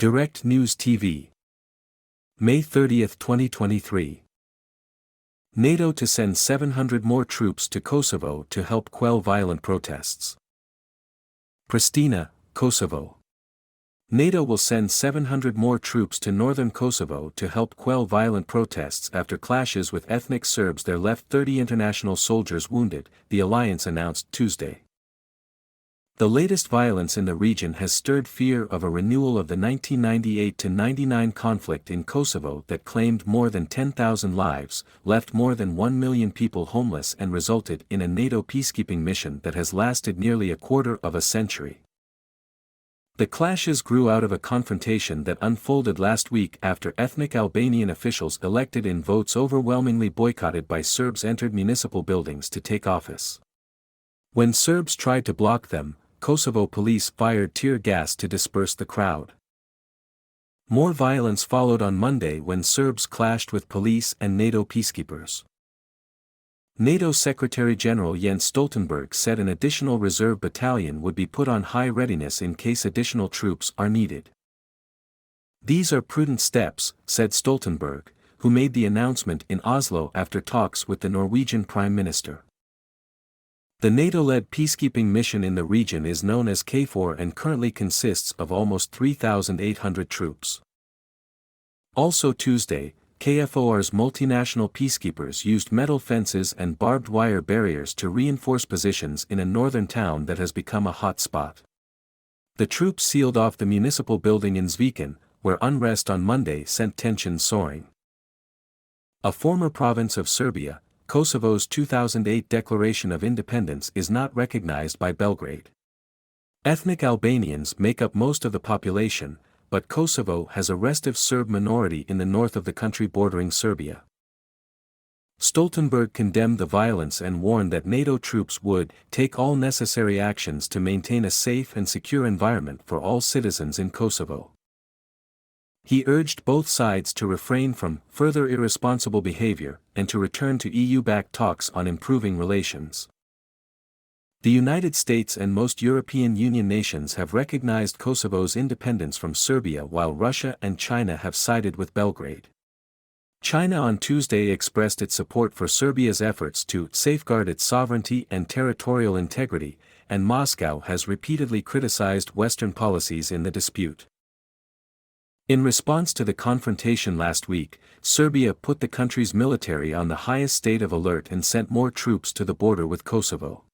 Direct News TV. May 30, 2023. NATO to send 700 more troops to Kosovo to help quell violent protests. Pristina, Kosovo. NATO will send 700 more troops to northern Kosovo to help quell violent protests after clashes with ethnic Serbs there left 30 international soldiers wounded, the alliance announced Tuesday. The latest violence in the region has stirred fear of a renewal of the 1998-99 conflict in Kosovo that claimed more than 10,000 lives, left more than 1 million people homeless and resulted in a NATO peacekeeping mission that has lasted nearly a quarter of a century. The clashes grew out of a confrontation that unfolded last week after ethnic Albanian officials elected in votes overwhelmingly boycotted by Serbs entered municipal buildings to take office. When Serbs tried to block them, Kosovo police fired tear gas to disperse the crowd. More violence followed on Monday when Serbs clashed with police and NATO peacekeepers. NATO Secretary-General Jens Stoltenberg said an additional reserve battalion would be put on high readiness in case additional troops are needed. These are prudent steps, said Stoltenberg, who made the announcement in Oslo after talks with the Norwegian Prime Minister. The NATO-led peacekeeping mission in the region is known as KFOR and currently consists of almost 3,800 troops. Also Tuesday, KFOR's multinational peacekeepers used metal fences and barbed wire barriers to reinforce positions in a northern town that has become a hot spot. The troops sealed off the municipal building in Zviken, where unrest on Monday sent tensions soaring. A former province of Serbia, Kosovo's 2008 Declaration of Independence is not recognized by Belgrade. Ethnic Albanians make up most of the population, but Kosovo has a restive Serb minority in the north of the country bordering Serbia. Stoltenberg condemned the violence and warned that NATO troops would take all necessary actions to maintain a safe and secure environment for all citizens in Kosovo. He urged both sides to refrain from further irresponsible behavior and to return to EU-backed talks on improving relations. The United States and most European Union nations have recognized Kosovo's independence from Serbia while Russia and China have sided with Belgrade. China on Tuesday expressed its support for Serbia's efforts to safeguard its sovereignty and territorial integrity, and Moscow has repeatedly criticized Western policies in the dispute. In response to the confrontation last week, Serbia put the country's military on the highest state of alert and sent more troops to the border with Kosovo.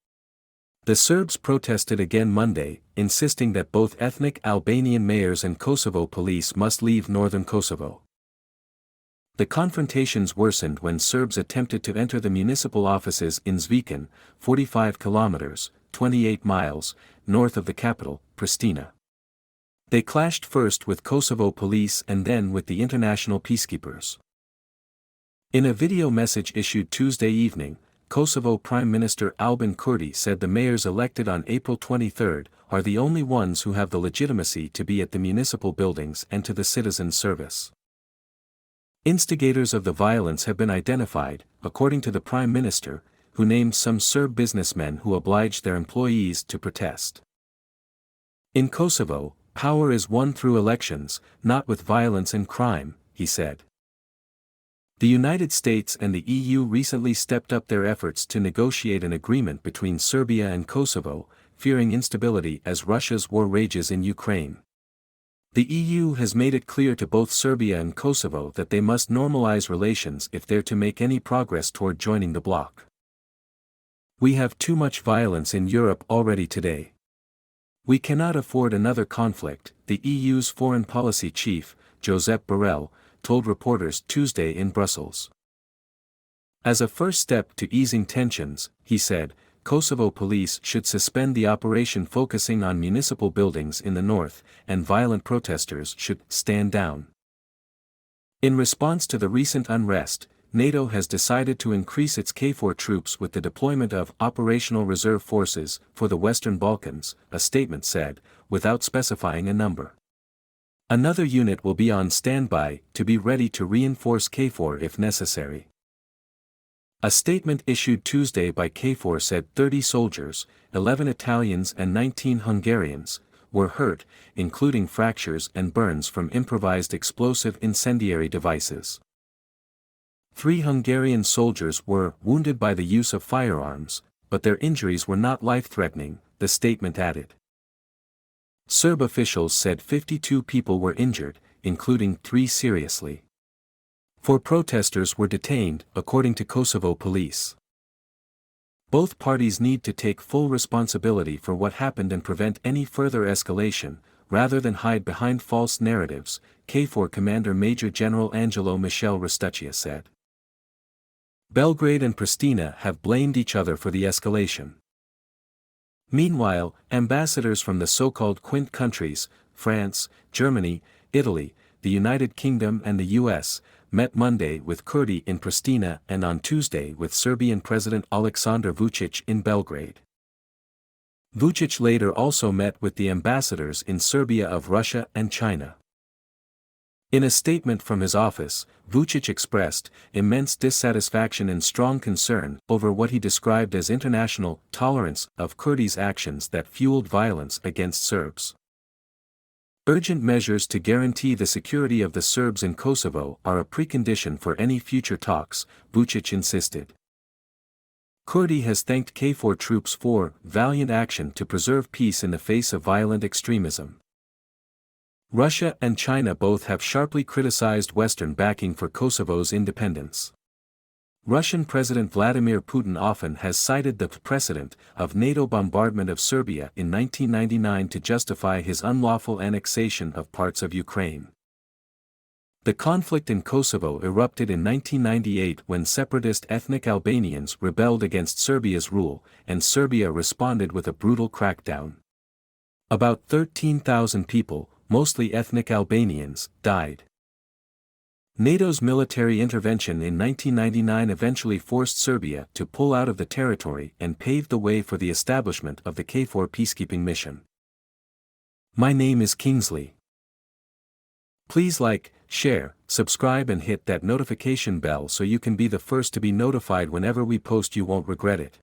The Serbs protested again Monday, insisting that both ethnic Albanian mayors and Kosovo police must leave northern Kosovo. The confrontations worsened when Serbs attempted to enter the municipal offices in Zviken, 45 kilometers, 28 miles, north of the capital, Pristina. They clashed first with Kosovo police and then with the international peacekeepers. In a video message issued Tuesday evening, Kosovo Prime Minister Albin Kurti said the mayors elected on April 23 are the only ones who have the legitimacy to be at the municipal buildings and to the citizen service. Instigators of the violence have been identified, according to the Prime Minister, who named some Serb businessmen who obliged their employees to protest. In Kosovo, power is won through elections, not with violence and crime, he said. The United States and the EU recently stepped up their efforts to negotiate an agreement between Serbia and Kosovo, fearing instability as Russia's war rages in Ukraine. The EU has made it clear to both Serbia and Kosovo that they must normalize relations if they're to make any progress toward joining the bloc. We have too much violence in Europe already today. We cannot afford another conflict, the EU's foreign policy chief, Josep Borrell, told reporters Tuesday in Brussels. As a first step to easing tensions, he said, Kosovo police should suspend the operation focusing on municipal buildings in the north, and violent protesters should stand down. In response to the recent unrest, NATO has decided to increase its KFOR troops with the deployment of operational reserve forces for the Western Balkans, a statement said, without specifying a number. Another unit will be on standby to be ready to reinforce KFOR if necessary. A statement issued Tuesday by KFOR said 30 soldiers, 11 Italians and 19 Hungarians, were hurt, including fractures and burns from improvised explosive incendiary devices. 3 Hungarian soldiers were wounded by the use of firearms, but their injuries were not life-threatening, the statement added. Serb officials said 52 people were injured, including 3 seriously. 4 protesters were detained, according to Kosovo police. Both parties need to take full responsibility for what happened and prevent any further escalation, rather than hide behind false narratives, KFOR Commander Major General Angelo Michel Rastuccia said. Belgrade and Pristina have blamed each other for the escalation. Meanwhile, ambassadors from the so-called Quint countries, France, Germany, Italy, the United Kingdom and the US, met Monday with Kurti in Pristina and on Tuesday with Serbian President Aleksandar Vučić in Belgrade. Vučić later also met with the ambassadors in Serbia of Russia and China. In a statement from his office, Vučić expressed immense dissatisfaction and strong concern over what he described as international tolerance of Kurti's actions that fueled violence against Serbs. Urgent measures to guarantee the security of the Serbs in Kosovo are a precondition for any future talks, Vučić insisted. Kurti has thanked KFOR troops for valiant action to preserve peace in the face of violent extremism. Russia and China both have sharply criticized Western backing for Kosovo's independence. Russian President Vladimir Putin often has cited the precedent of NATO bombardment of Serbia in 1999 to justify his unlawful annexation of parts of Ukraine. The conflict in Kosovo erupted in 1998 when separatist ethnic Albanians rebelled against Serbia's rule, and Serbia responded with a brutal crackdown. About 13,000 people, mostly ethnic Albanians, died. NATO's military intervention in 1999 eventually forced Serbia to pull out of the territory and paved the way for the establishment of the KFOR peacekeeping mission. My name is Kingsley. Please like, share, subscribe and hit that notification bell so you can be the first to be notified whenever we post. You won't regret it.